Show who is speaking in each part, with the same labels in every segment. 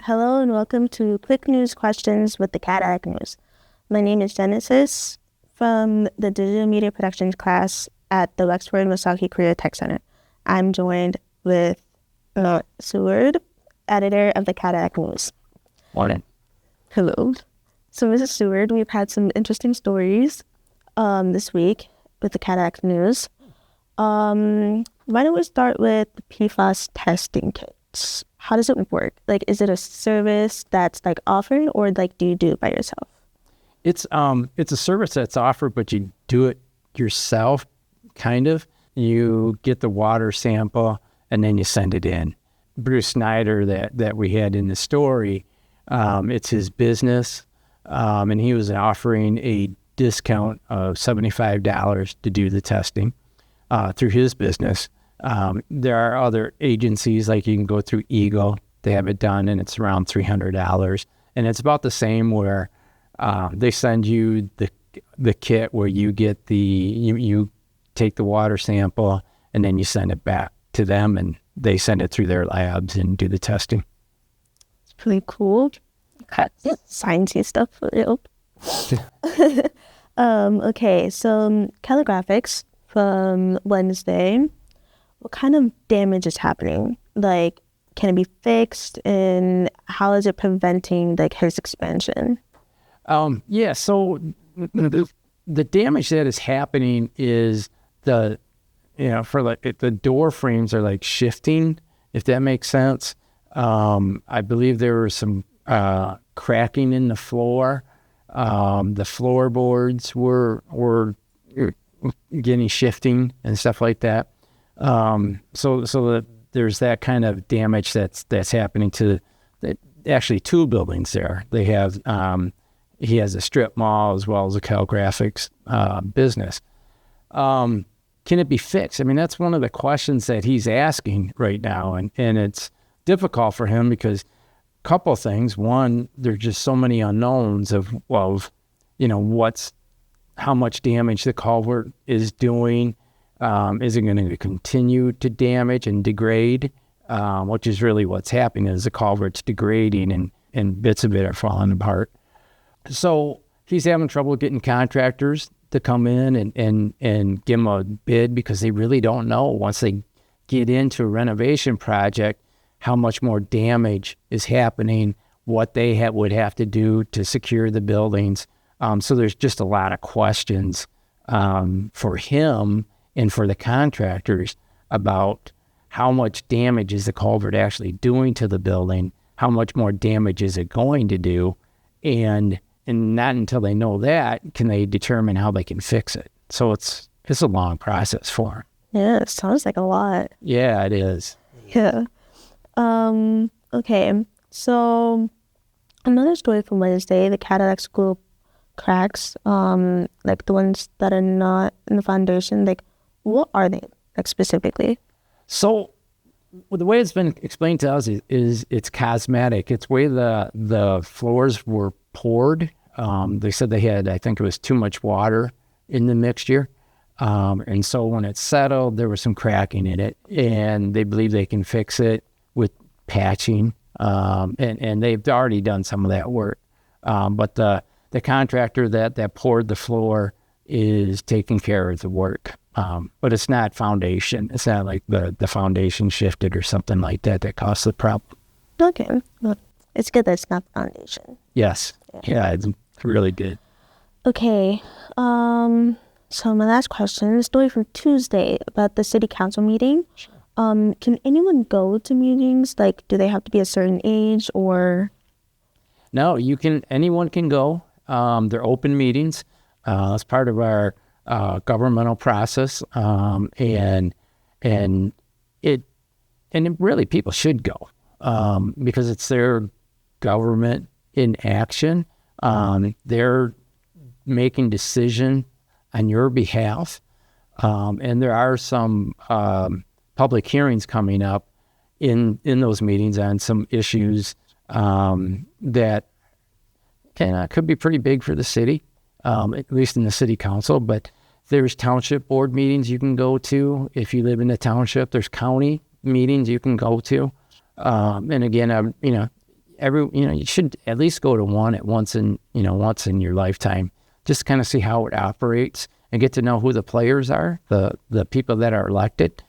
Speaker 1: Hello and welcome to Quick News Questions with the Cadillac News. My name is Genesis from the Digital Media Productions class at the Wexford Misaki Career Tech Center. I'm joined with Seward, editor of the Cadillac News.
Speaker 2: Morning.
Speaker 1: Hello. So, Mrs. Seward, we've had some interesting stories this week with the Cadillac News. Why don't we start with the PFAS testing kits? How does it work? Like, is it a service that's like offered, or like do you do it by yourself?
Speaker 2: It's a service that's offered, but you do it yourself, kind of. You get the water sample and then you send it in. Bruce Snyder that we had in the story, it's his business, and he was offering a discount of $75 to do the testing through his business. There are other agencies, like you can go through Eagle. They have it done, and it's around $300. And it's about the same where they send you the kit where you get you take the water sample, and then you send it back to them, and they send it through their labs and do the testing.
Speaker 1: It's pretty cool. Sciencey stuff for real. Okay, so Caligraphics from Wednesday. What kind of damage is happening? Like, can it be fixed, and how is it preventing like hair's expansion?
Speaker 2: So the damage that is happening is the door frames are like shifting, if that makes sense. I believe there was some cracking in the floor. The floorboards were getting shifting and stuff like that. So there's that kind of damage that's happening to actually two buildings there. They have he has a strip mall as well as a Calgraphics business. Can it be fixed? I mean, that's one of the questions that he's asking right now, and it's difficult for him because a couple of things. One, there's just so many unknowns of how much damage the culvert is doing. Is it going to continue to damage and degrade? Which is really what's happening, is the culvert's degrading and bits of it are falling apart. So he's having trouble getting contractors to come in and give him a bid, because they really don't know, once they get into a renovation project, how much more damage is happening, what they would have to do to secure the buildings. So there's just a lot of questions for him and for the contractors about how much damage is the culvert actually doing to the building, how much more damage is it going to do, and not until they know that can they determine how they can fix it. So it's a long process for them.
Speaker 1: Yeah, it sounds like a lot.
Speaker 2: Yeah, it is.
Speaker 1: Yeah. Okay, so another story from Wednesday, the Cadillac school cracks, like the ones that are not in the foundation, like, what are they, like, specifically?
Speaker 2: So the way it's been explained to us is it's cosmetic. It's the way the floors were poured. They said they had, I think it was too much water in the mixture. And so when it settled, there was some cracking in it, and they believe they can fix it with patching. And they've already done some of that work. But the contractor that poured the floor is taking care of the work. But it's not foundation. It's not like the foundation shifted or something like that caused the problem.
Speaker 1: Okay. Well, it's good that it's not foundation.
Speaker 2: Yes. Yeah, it's really good.
Speaker 1: Okay. So my last question, a story from Tuesday about the city council meeting.
Speaker 2: Sure.
Speaker 1: Can anyone go to meetings? Like, do they have to be a certain age, or?
Speaker 2: No, anyone can go. They're open meetings. It's part of our governmental process, and really people should go, because it's their government in action. They're making decision on your behalf, and there are some public hearings coming up in those meetings on some issues that could be pretty big for the city, at least in the city council. But there's township board meetings you can go to if you live in the township. There's county meetings you can go to. And again, you should at least go to one at once in your lifetime, just kind of see how it operates and get to know who the players are, the people that are elected,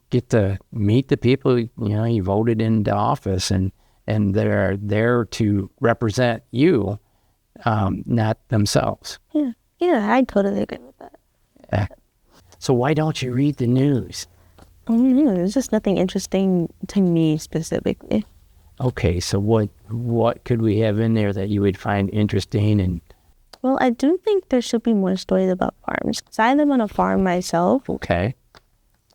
Speaker 2: get to meet the people, you voted into office, and they're there to represent you, not themselves.
Speaker 1: Yeah. Yeah, I totally agree with that.
Speaker 2: So why don't you read the news?
Speaker 1: I don't know. There's just nothing interesting to me specifically.
Speaker 2: Okay, so what could we have in there that you would find interesting? And
Speaker 1: Well, I do think there should be more stories about farms. 'Cause I live on a farm myself.
Speaker 2: okay,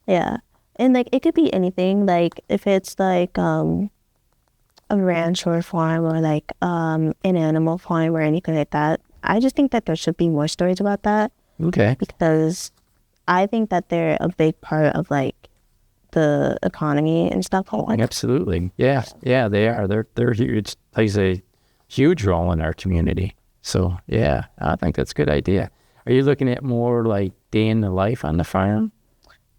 Speaker 1: Yeah. And like it could be anything. Like if it's like a ranch or a farm or like an animal farm or anything like that. I just think that there should be more stories about that
Speaker 2: okay,
Speaker 1: because I think that they're a big part of like the economy and stuff like that.
Speaker 2: absolutely, yeah, they are. They're huge. It plays a huge role in our community. So yeah, I think that's a good idea. Are you looking at more like day in the life on the farm?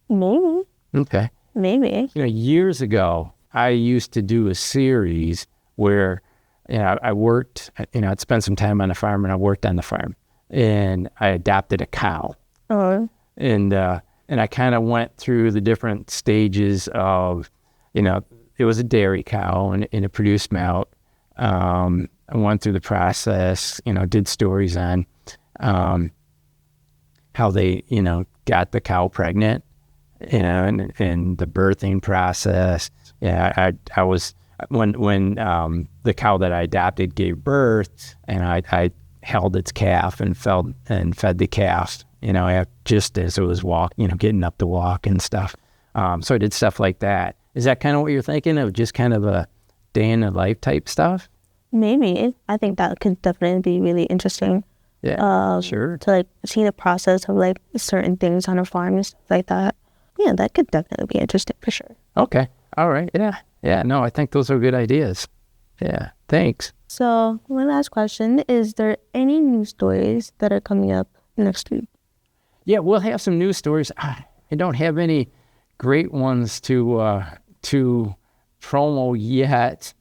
Speaker 1: Maybe.
Speaker 2: Okay.
Speaker 1: Maybe.
Speaker 2: Years ago, I used to do a series where, I worked, I'd spent some time on the farm and I worked on the farm and I adopted a cow.
Speaker 1: Oh.
Speaker 2: And I kind of went through the different stages of, it was a dairy cow and it produced milk. I went through the process, did stories on how they, got the cow pregnant, and the birthing process. Yeah, I was when the cow that I adopted gave birth, and I held its calf and fed the calf, just as it was getting up to walk and stuff. So I did stuff like that. Is that kind of what you're thinking of? Just kind of a day in the life type stuff?
Speaker 1: Maybe. I think that could definitely be really interesting.
Speaker 2: Yeah, sure.
Speaker 1: To like see the process of like certain things on a farm and stuff like that. Yeah, that could definitely be interesting for sure.
Speaker 2: Okay. All right. Yeah. No, I think those are good ideas. Yeah. Thanks.
Speaker 1: So one last question: is there any news stories that are coming up next week?
Speaker 2: Yeah, we'll have some news stories. I don't have any great ones to promo yet.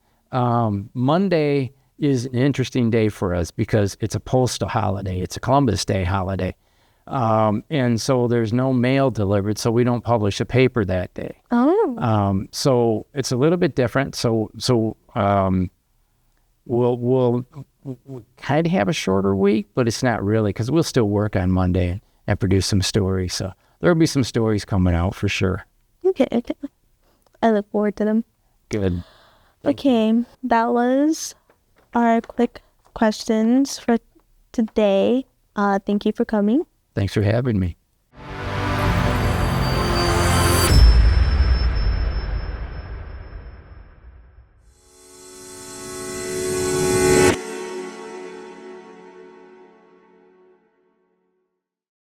Speaker 2: Monday is an interesting day for us because it's a postal holiday. It's a Columbus Day holiday. And so there's no mail delivered, so we don't publish a paper that day.
Speaker 1: Oh.
Speaker 2: So it's a little bit different. So we'll kind of have a shorter week, but it's not really because we'll still work on Monday and produce some stories. So there'll be some stories coming out for sure.
Speaker 1: Okay. I look forward to them.
Speaker 2: Good.
Speaker 1: Okay, that was our quick questions for today. Thank you for coming.
Speaker 2: Thanks for having me.